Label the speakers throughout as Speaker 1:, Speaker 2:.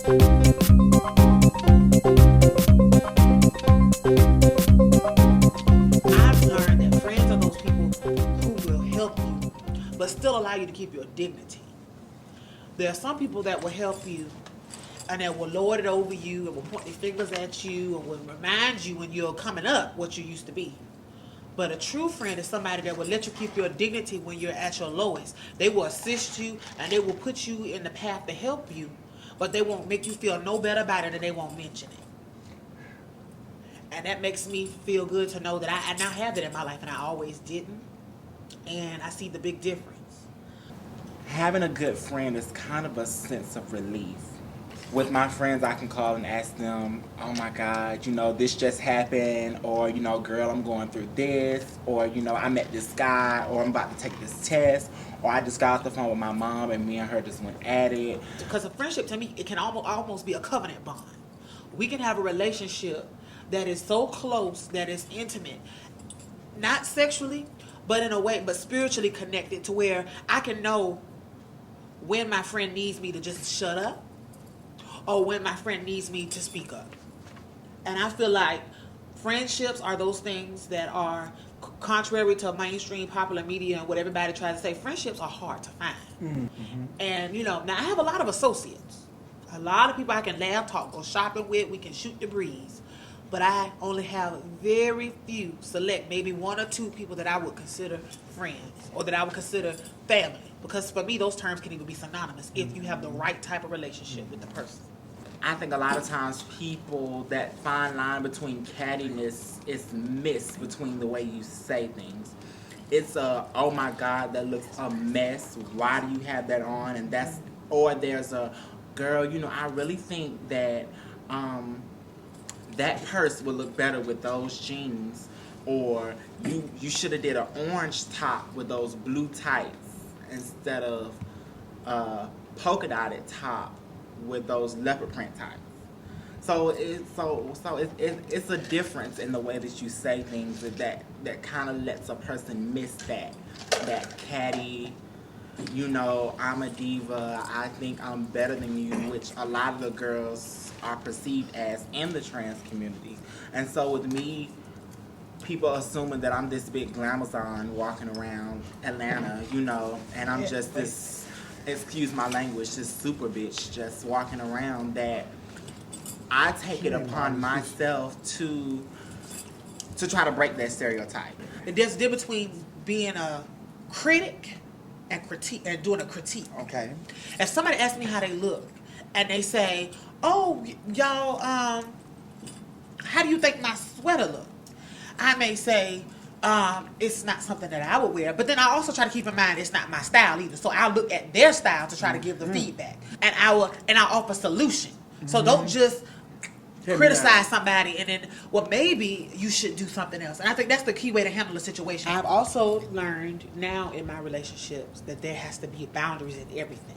Speaker 1: I've learned that friends are those people who will help you, but still allow you to keep your dignity. There are some people that will help you and that will lord it over you and will point their fingers at you and will remind you when you're coming up what you used to be. But a true friend is somebody that will let you keep your dignity when you're at your lowest. They will assist you and they will put you in the path to help you, but they won't make you feel no better about it and they won't mention it. And that makes me feel good to know that I now have it in my life and I always didn't. And I see the big difference.
Speaker 2: Having a good friend is kind of a sense of relief. With my friends, I can call and ask them, oh my God, this just happened, or, girl, I'm going through this, or, I met this guy, or I'm about to take this test, or I just got off the phone with my mom and me and her just went at it.
Speaker 1: Because a friendship, to me, it can almost be a covenant bond. We can have a relationship that is so close, that is intimate, not sexually, but in a way, but spiritually connected, to where I can know when my friend needs me to just shut up, or when my friend needs me to speak up. And I feel like friendships are those things that are contrary to mainstream popular media and what everybody tries to say. Friendships are hard to find. Mm-hmm. And, now I have a lot of associates. A lot of people I can laugh, talk, go shopping with. We can shoot the breeze. But I only have very few select, maybe one or two people that I would consider friends or that I would consider family. Because for me, those terms can even be synonymous if you have the right type of relationship with the person.
Speaker 2: I think a lot of times people, that fine line between cattiness is missed between the way you say things. It's oh my God, that looks a mess. Why do you have that on? And or there's a girl, I really think that that purse would look better with those jeans, or you should have did an orange top with those blue tights instead of polka dotted top with those leopard print tights. So it's a difference in the way that you say things that kind of lets a person miss that catty, I'm a diva, I think I'm better than you, which a lot of the girls are perceived as in the trans community. And so with me, people assuming that I'm this big glamazon walking around Atlanta, and I'm just this, excuse my language, this super bitch just walking around, that I take it upon myself to try to break that stereotype.
Speaker 1: There's a difference between being a critic and critique and doing a critique.
Speaker 2: Okay.
Speaker 1: If somebody asks me how they look and they say, "Oh, y'all, how do you think my sweater look?" I may say, it's not something that I would wear, but then I also try to keep in mind it's not my style either. So I'll look at their style to try to give the feedback, and I'll offer solution. So don't just criticize somebody and then, well, maybe you should do something else. And I think that's the key way to handle a situation. I've also learned now in my relationships that there has to be boundaries in everything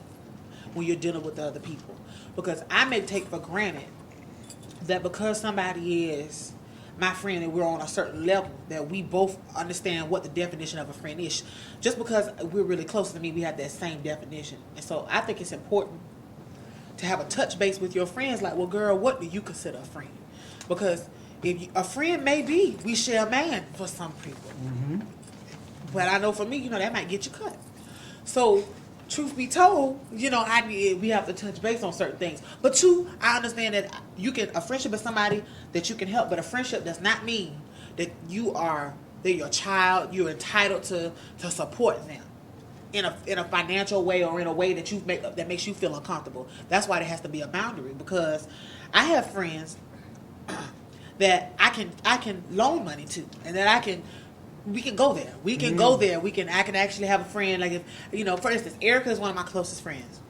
Speaker 1: when you're dealing with other people, because I may take for granted that because somebody is my friend and we're on a certain level, that we both understand what the definition of a friend is. Just because we're really close to me, we have that same definition. And so I think it's important to have a touch base with your friends, like, well, girl, what do you consider a friend? Because a friend may be, we share a man for some people. Mm-hmm. But I know for me, that might get you cut. So truth be told, we have to touch base on certain things. But two, I understand that a friendship is somebody that you can help, but a friendship does not mean that they're your child. You're entitled to support them in a financial way or in a way that makes you feel uncomfortable. That's why there has to be a boundary, because I have friends that I can loan money to, and that we can go there. We can go there. I can actually have a friend, like, if, for instance, Erika is one of my closest friends.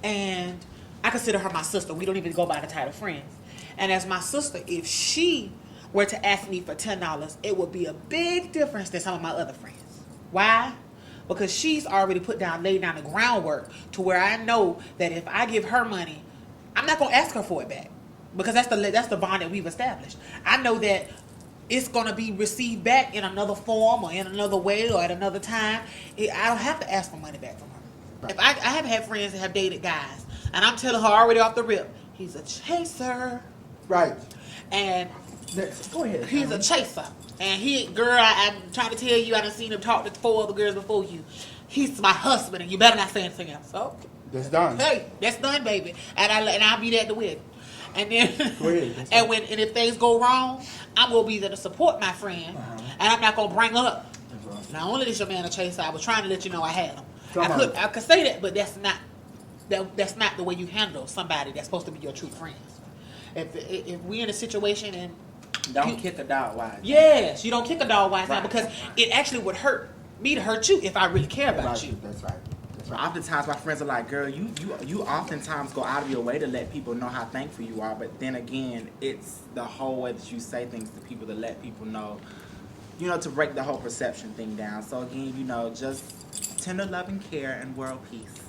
Speaker 1: And I consider her my sister. We don't even go by the title friends. And as my sister, if she were to ask me for $10, it would be a big difference than some of my other friends. Why? Because she's already laid down the groundwork to where I know that if I give her money, I'm not going to ask her for it back. Because that's the bond that we've established. I know that it's going to be received back in another form or in another way or at another time. I don't have to ask for money back from her. If I have had friends that have dated guys And I'm telling her already off the rip, he's a chaser.
Speaker 3: Right.
Speaker 1: And
Speaker 3: Go ahead.
Speaker 1: he's a chaser. And girl, I'm trying to tell you, I done seen him talk to 4 other girls before you. He's my husband, and you better not say anything else. So,
Speaker 3: That's done.
Speaker 1: hey, that's done, baby. And I'll be there at the wedding. And then,
Speaker 3: Go ahead.
Speaker 1: and if things go wrong, I'm gonna be there to support my friend, and I'm not gonna bring up.
Speaker 3: That's right.
Speaker 1: Not only is your man a chaser, I was trying to let you know I had him.
Speaker 3: Come on.
Speaker 1: I could say that, but that's not the way you handle somebody that's supposed to be your true friends. If we in a situation and
Speaker 2: Don't kick a dog wise.
Speaker 1: yes, you don't kick a dog while
Speaker 2: Right.
Speaker 1: because it actually would hurt me to hurt you if I really care about
Speaker 3: Right.
Speaker 1: you.
Speaker 3: That's right. That's right.
Speaker 2: Oftentimes, my friends are like, "Girl, you oftentimes go out of your way to let people know how thankful you are." But then again, it's the whole way that you say things to people to let people know, to break the whole perception thing down. So again, just tender love and care and world peace.